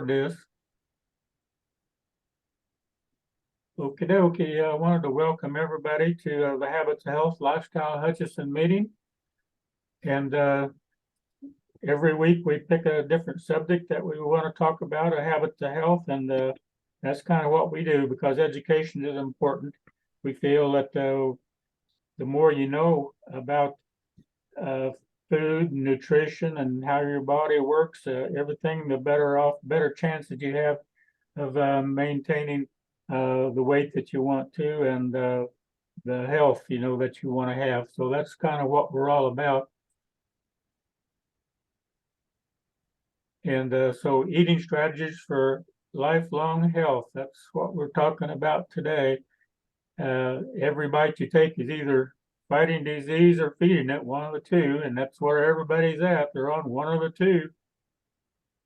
this. Okie dokie. I wanted to welcome everybody to the Habits of Health Lifestyle Hutchinson meeting. And every week we pick a different subject that we want to talk about, a habit to health. And that's kind of what we do because education is important. We feel that the more you know about food, nutrition, and how your body works, everything, the better chance that you have of maintaining the weight that you want to and the health, that you want to have. So that's kind of what we're all about. And so eating strategies for lifelong health, that's what we're talking about today. Every bite you take is either fighting disease or feeding it, one of the two, and that's where everybody's at. They're on one of the two.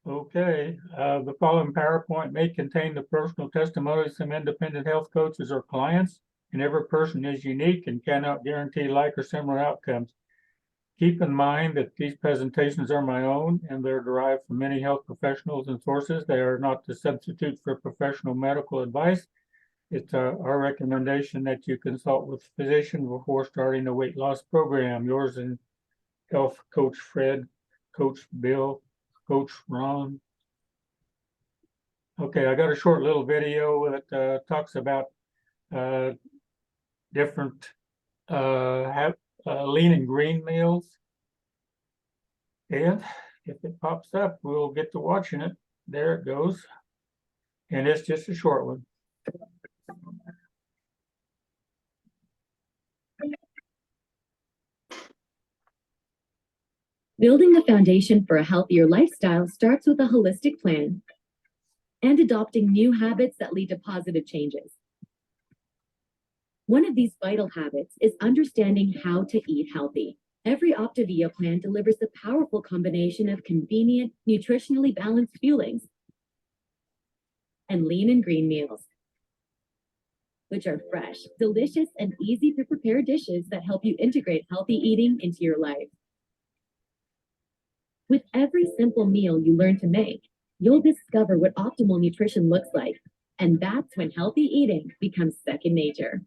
Okay, the following PowerPoint may contain the personal testimonies from independent health coaches or clients, and every person is unique and cannot guarantee like or similar outcomes. Keep in mind that these presentations are my own and they're derived from many health professionals and sources. They are not the substitute for professional medical advice. It's our recommendation that you consult with a physician before starting a weight loss program. Yours and Health Coach Fred, Coach Bill, Coach Ron. Okay, I got a short little video that talks about different lean and green meals. And if it pops up, we'll get to watching it. There it goes. And it's just a short one. Building the foundation for a healthier lifestyle starts with a holistic plan and adopting new habits that lead to positive changes. One of these vital habits is understanding how to eat healthy. Every Optavia plan delivers the powerful combination of convenient, nutritionally balanced fuelings and lean and green meals, which are fresh, delicious, and easy to prepare dishes that help you integrate healthy eating into your life. With every simple meal you learn to make, you'll discover what optimal nutrition looks like, and that's when healthy eating becomes second nature.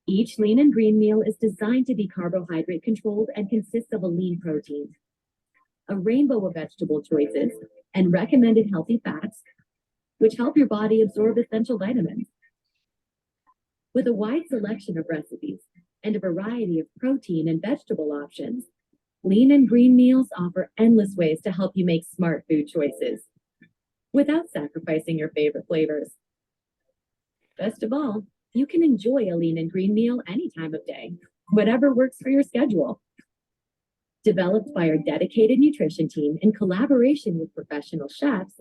Each lean and green meal is designed to be carbohydrate controlled and consists of a lean protein, a rainbow of vegetable choices, and recommended healthy fats, which help your body absorb essential vitamins. With a wide selection of recipes and a variety of protein and vegetable options, lean and green meals offer endless ways to help you make smart food choices without sacrificing your favorite flavors. Best of all, you can enjoy a lean and green meal any time of day, whatever works for your schedule. Developed by our dedicated nutrition team in collaboration with professional chefs,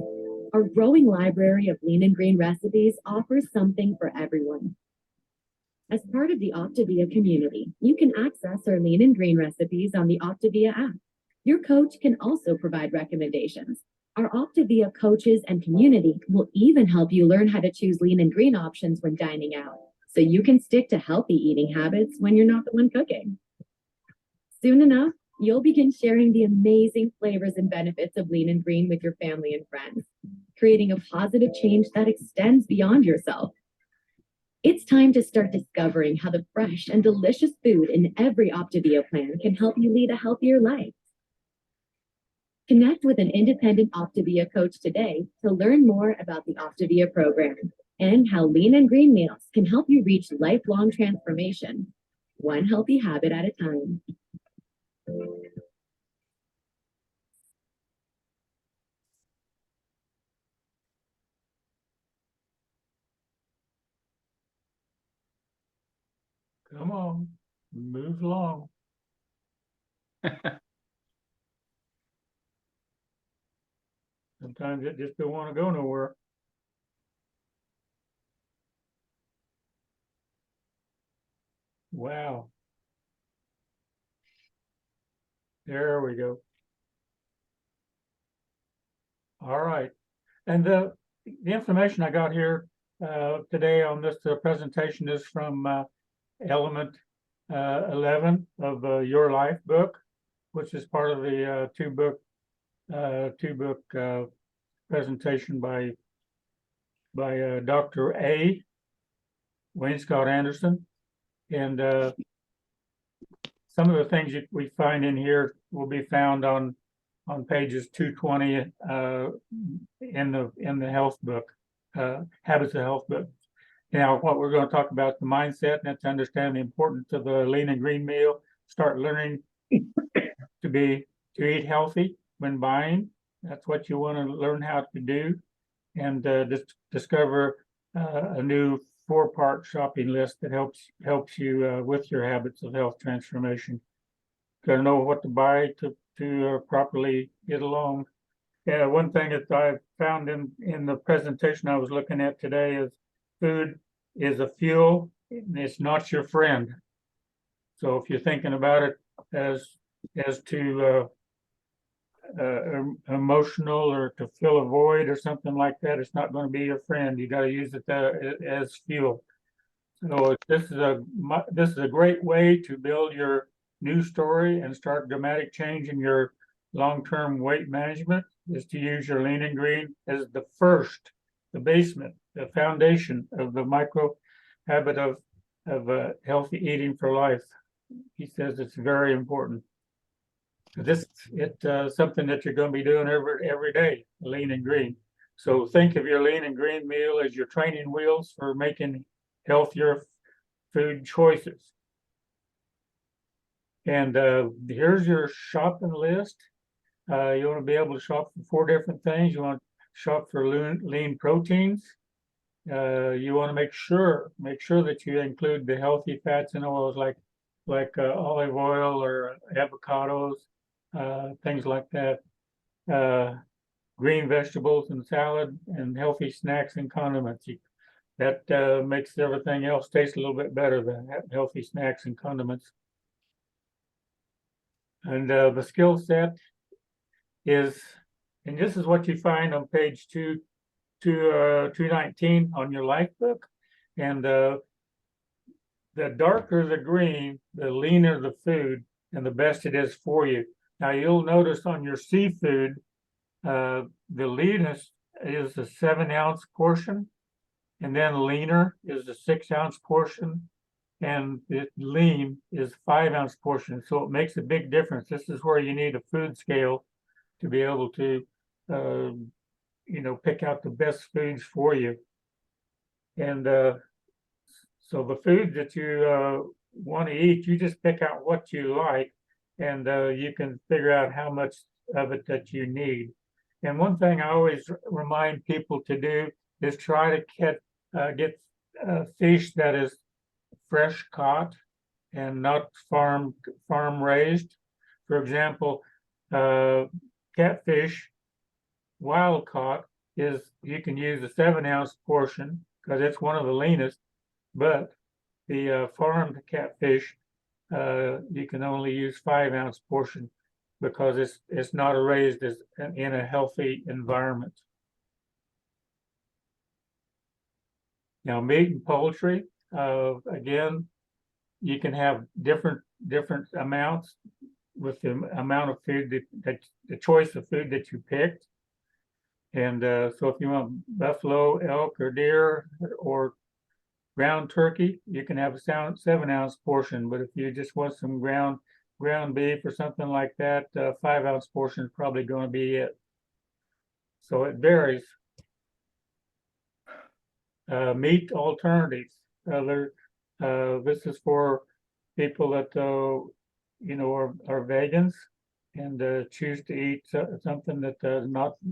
our growing library of lean and green recipes offers something for everyone. As part of the Optavia community, you can access our lean and green recipes on the Optavia app. Your coach can also provide recommendations. Our Optavia coaches and community will even help you learn how to choose lean and green options when dining out, so you can stick to healthy eating habits when you're not the one cooking. Soon enough, you'll begin sharing the amazing flavors and benefits of lean and green with your family and friends, creating a positive change that extends beyond yourself. It's time to start discovering how the fresh and delicious food in every Optavia plan can help you lead a healthier life. Connect with an independent Optavia coach today to learn more about the Optavia program and how lean and green meals can help you reach lifelong transformation, one healthy habit at a time. Come on, move along. Sometimes it just don't want to go nowhere. Wow. There we go. All right. And the information I got here today on this presentation is from Element 11 of Your Life book, which is part of the two book presentation by Dr. A. Wayne Scott Anderson. And some of the things we find in here will be found on pages 220 in the health book, Habits of Health book. Now, what we're going to talk about the mindset, and that's to understand the importance of the lean and green meal. Start learning to eat healthy when buying. That's what you want to learn how to do, and just discover a new 4-part shopping list that helps you with your habits of health transformation. Got to know what to buy to properly get along. Yeah, one thing that I found in the presentation I was looking at today is food is a fuel, and it's not your friend. So if you're thinking about it as to emotional or to fill a void or something like that, it's not going to be your friend. You got to use it as fuel. So this is a great way to build your new story and start dramatic change in your long-term weight management, is to use your lean and green as the basement, the foundation of the micro habit of healthy eating for life. He says it's very important. It's something that you're going to be doing every day, lean and green. So think of your lean and green meal as your training wheels for making healthier food choices. And here's your shopping list. You want to be able to shop for 4 different things. You want to shop for lean proteins. You want to make sure that you include the healthy fats and oils like olive oil or avocados, things like that. Green vegetables and salad, and healthy snacks and condiments. That makes everything else taste a little bit better than healthy snacks and condiments. And the skill set is, and this is what you find on page 219 on your life book. And the darker the green, the leaner the food, and the best it is for you. Now you'll notice on your seafood, the leanest is a 7-ounce portion, and then leaner is a 6-ounce portion, and the lean is 5-ounce portion. So it makes a big difference. This is where you need a food scale to be able to, pick out the best foods for you. And so the food that you want to eat, you just pick out what you like, and you can figure out how much of it that you need. And one thing I always remind people to do is try to get fish that is fresh caught and not farm raised. For example, catfish, wild caught, you can use a 7-ounce portion because it's one of the leanest, but the farmed catfish, you can only use 5-ounce portion because it's not raised in a healthy environment. Now, meat and poultry, again, you can have different amounts with the amount of food that the choice of food that you picked. And so if you want buffalo, elk, or deer, or ground turkey, you can have a 7-ounce portion. But if you just want some ground beef or something like that, 5-ounce portion is probably going to be it. So it varies. Meat alternatives. This is for people that are vegans and choose to eat something that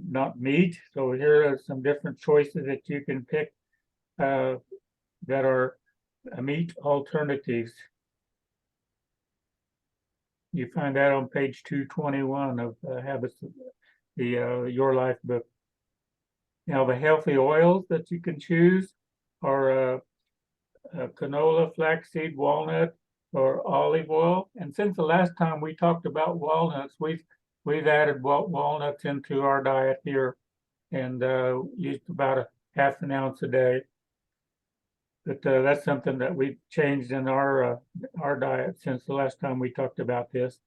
not meat. So here are some different choices that you can pick that are meat alternatives. You find that on page 221 of Habits of the Your Life book. Now, the healthy oils that you can choose are canola, flaxseed, walnut, or olive oil. And since the last time we talked about walnuts, we've added walnuts into our diet here and used about a half an ounce a day. But that's something that we've changed in our diet since the last time we talked about this.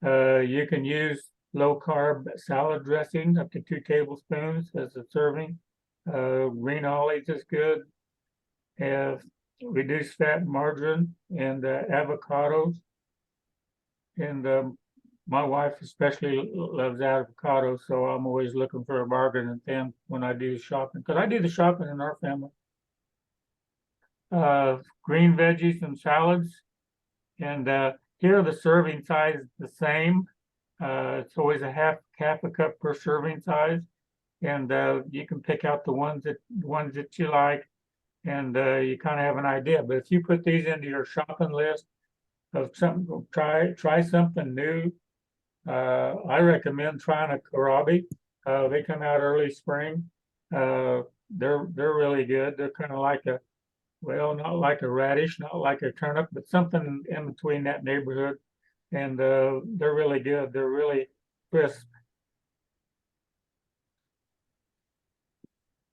You can use low carb salad dressing, up to 2 tablespoons as a serving. Green olives is good. Have reduced fat margarine and avocados. And my wife especially loves avocados, so I'm always looking for a bargain at them when I do shopping, because I do the shopping in our family. Green veggies and salads. And here the serving size is the same. It's always a half a cup per serving size. And you can pick out the ones that you like, and you kind of have an idea. But if you put these into your shopping list of something, try something new. I recommend trying a kohlrabi. They come out early spring. They're really good. They're kind of like a, well, not like a radish, not like a turnip, but something in between that neighborhood. And they're really good. They're really crisp.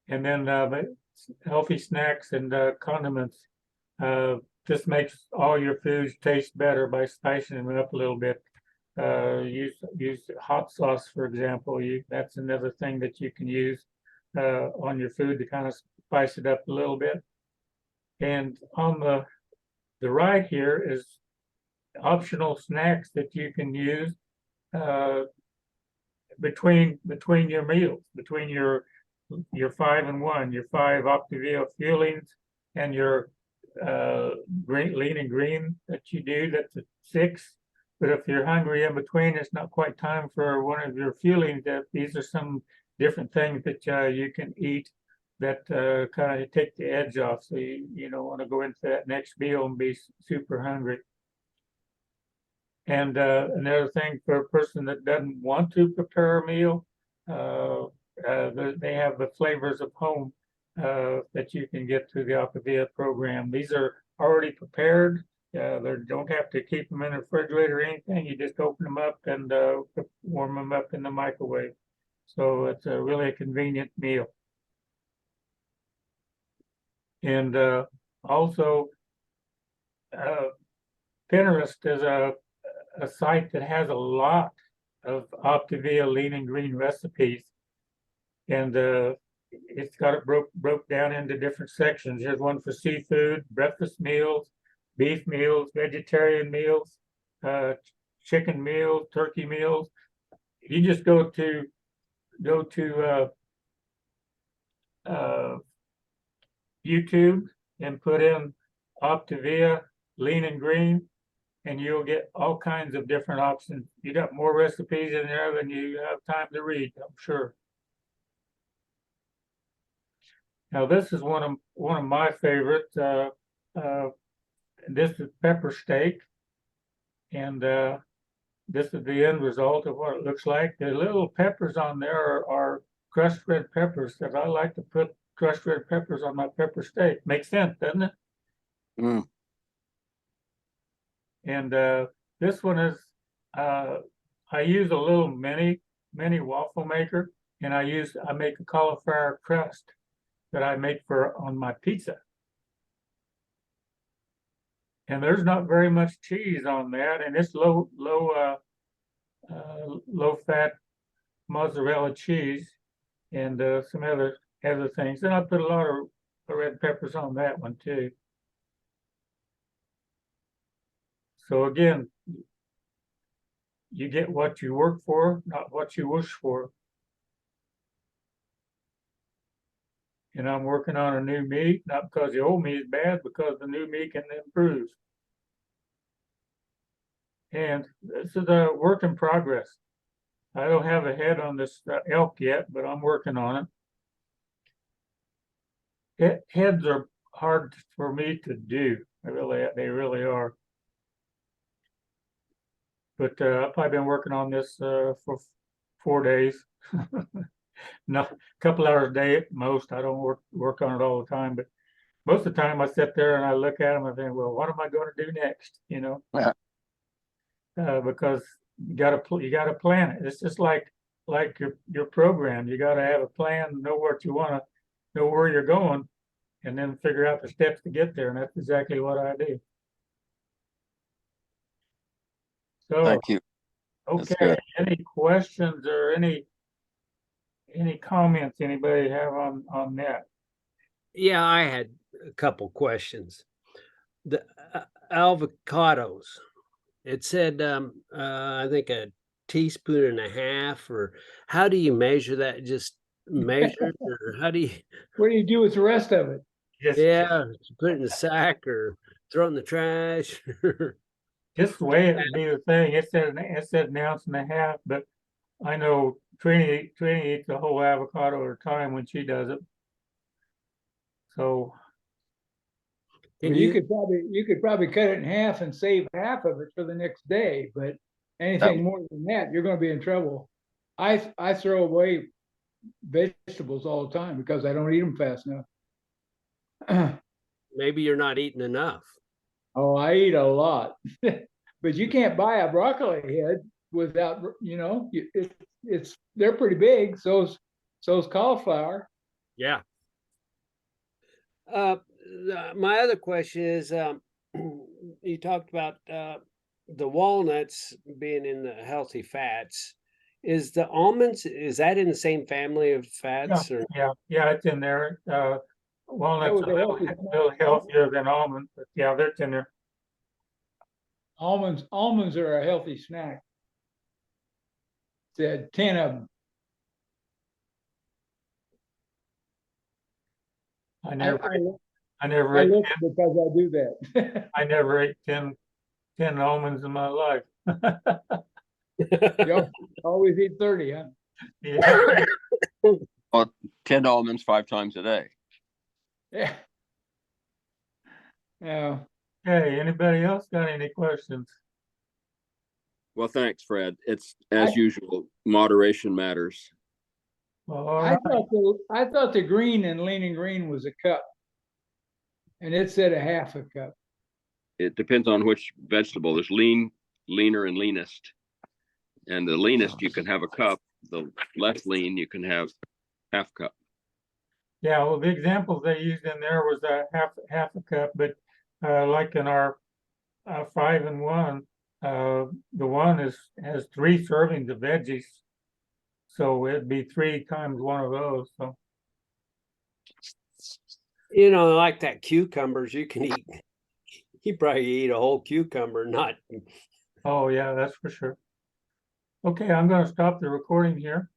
And then healthy snacks and condiments. This makes all your foods taste better by spicing them up a little bit. Use hot sauce, for example. That's another thing that you can use on your food to kind of spice it up a little bit. And on the right here is optional snacks that you can use between your meals, between your 5-in-1, your 5 Optavia Fuelings, and your lean and green that you do. That's a 6. But if you're hungry in between, it's not quite time for one of your fuelings. These are some different things that you can eat that kind of take the edge off. So you don't want to go into that next meal and be super hungry. And another thing for a person that doesn't want to prepare a meal, they have the flavors of home that you can get through the Optavia program. These are already prepared. They don't have to keep them in the refrigerator or anything. You just open them up and warm them up in the microwave. So it's really a convenient meal. And also, Pinterest is a site that has a lot of Optavia lean and green recipes. And it's got it broke down into different sections. There's one for seafood, breakfast meals, beef meals, vegetarian meals, chicken meals, turkey meals. You just go to YouTube and put in Optavia lean and green, and you'll get all kinds of different options. You got more recipes in there than you have time to read, I'm sure. Now this is one of my favorites. This is pepper steak, and this is the end result of what it looks like. The little peppers on there are crushed red peppers, because I like to put crushed red peppers on my pepper steak. Makes sense, doesn't it? Mm. And this one is, I use a little mini waffle maker, and I make a cauliflower crust that I make on my pizza. And there's not very much cheese on that, and it's low fat mozzarella cheese and some other things. And I put a lot of red peppers on that one too. So again, you get what you work for, not what you wish for. And I'm working on a new meat, not because the old meat is bad, because the new meat can improve. And this is a work in progress. I don't have a head on this elk yet, but I'm working on it. Heads are hard for me to do. They really are. But I've probably been working on this for 4 days. No, a couple hours a day at most. I don't work on it all the time, but most of the time I sit there and I look at them and think, well, what am I going to do next? Yeah. Because you got to plan it. It's just like your program. You got to have a plan, know what you want to, know where you're going, and then figure out the steps to get there. And that's exactly what I do. So, Thank you. That's Okay, good. any questions or any comments anybody have on that? Yeah, I had a couple questions. The avocados, it said, I think a teaspoon and a half, or how do you measure that? Just measure it, or how do you, What do you do with the rest of it? Just, yeah, put it in the sack or throw it in the trash? just the way it would be the thing. It said an ounce and a half, but I know Trini eats a whole avocado at a time when she does it. So, Can Well, you could probably cut it in half and save half of it for the next day, but anything more than that, you're gonna be in trouble. I throw away vegetables all the time because I don't eat them fast enough. maybe you're not eating enough. Oh, I eat a lot, but you can't buy a broccoli head without, they're pretty big. So's cauliflower. Yeah. My other question is, you talked about the walnuts being in the healthy fats. Is the almonds, is that in the same family of fats, or yeah, it's in there. Walnuts was are a a healthy little healthier than almonds, but yeah, they're in there. Almonds are a healthy snack. Said 10 of them. I I never ate look because I do that. I never ate 10 almonds in my life. You always eat 30, huh? Yeah. Well, 10 almonds 5 times a day. Yeah. Yeah. Okay, anybody else got any questions? Well, thanks, Fred. It's as usual, moderation matters. Well, all I right. thought the green in Lean and Green was a cup. And it said a half a cup. It depends on which vegetable. There's lean, leaner, and leanest. And the leanest you can have a cup. The less lean you can have half cup. Yeah, well, the examples they used in there was a half a cup, but like in our 5 and 1, the one has 3 servings of veggies, so it'd be 3 times one of those. So like that cucumbers, you can eat, you probably eat a whole cucumber, not. oh yeah, that's for sure. Okay, I'm going to stop the recording here.